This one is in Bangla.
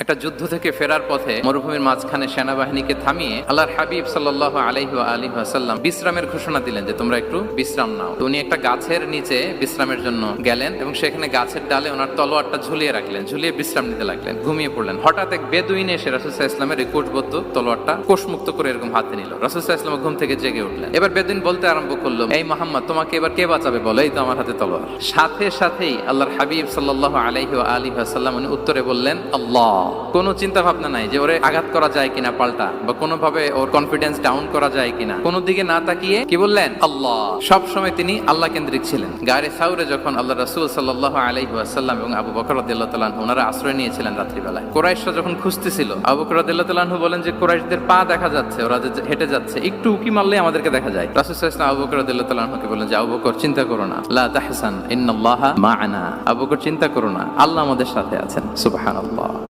একটা যুদ্ধ থেকে ফেরার পথে মরুভূমির মাঝখানে সেনাবাহিনীকে থামিয়ে আল্লাহর হাবিব সাল্লাল্লাহু আলাইহি ওয়া আলিহি ওয়াসাল্লাম বিশ্রামের ঘোষণা দিলেন যে তোমরা একটু বিশ্রাম নাও। তো উনি একটা গাছের নিচে বিশ্রামের জন্য গেলেন এবং সেখানে গাছের ডালে ওনার তলোয়ারটা ঝুলিয়ে রাখলেন, ঝুলিয়ে বিশ্রাম নিতে লাগলেন, ঘুমিয়ে পড়লেন। হঠাৎ এক বেদুইন এসে রাসূল সাল্লাল্লাহু আলাইহি ওয়াসাল্লামের এই কোষবদ্ধ তলোয়ারটা কোষমুক্ত করে এরকম হাতে নিল। রাসূল সাল্লাল্লাহু আলাইহি ওয়াসাল্লাম ঘুম থেকে জেগে উঠলেন। এবার বেদুইন বলতে আরম্ভ করলো, এই মুহাম্মদ, তোমাকে এবার কে বাঁচাবে বলো, এই তো আমার হাতে তলোয়ার। সাথে সাথেই আল্লাহর হাবিব সাল্লাল্লাহু আলাইহি ওয়া আলিহি ওয়াসাল্লাম উনি উত্তরে বললেন আল্লাহ। কোনো চিন্তা ভাবনা নাই যে ওরে আঘাত করা যায় কিনা পাল্টা, বা কোনোভাবে ওর কনফিডেন্স ডাউন করা যায় কিনা, কোনো দিকে না তাকিয়ে কি বললেন? আল্লাহ। সব সময় তিনি আল্লাহ কেন্দ্রিক ছিলেন। গায়ে সাউরে যখন আল্লাহ রাসূল সাল্লাল্লাহু আলাইহি ওয়াসাল্লাম এবং আবু বকর রাদিয়াল্লাহু তাআলা আনহু ওনারা আশ্রয় নিয়েছিলেন রাত্রিবেলায়। কুরাইশরা যখন খুঁজতেছিল, আবু বকর রাদিয়াল্লাহু তাআলা আনহু বলেন যে কুরাইশদের পা দেখা যাচ্ছে, ওরা যে হেঁটে যাচ্ছে, একটু উকি মারলে আমাদেরকে দেখা যায়। রাসূল সাল্লাল্লাহু আলাইহি ওয়াসাল্লাম আবু বকর রাদিয়াল্লাহু তাআলা আনহুকে বলেন যে আবু বকর, চিন্তা করো না, লা তাহসান ইন্নাল্লাহা মা'ানা। আবু বকর, চিন্তা করো না, আল্লাহ আমাদের সাথে আছেন। সুবহানাল্লাহ।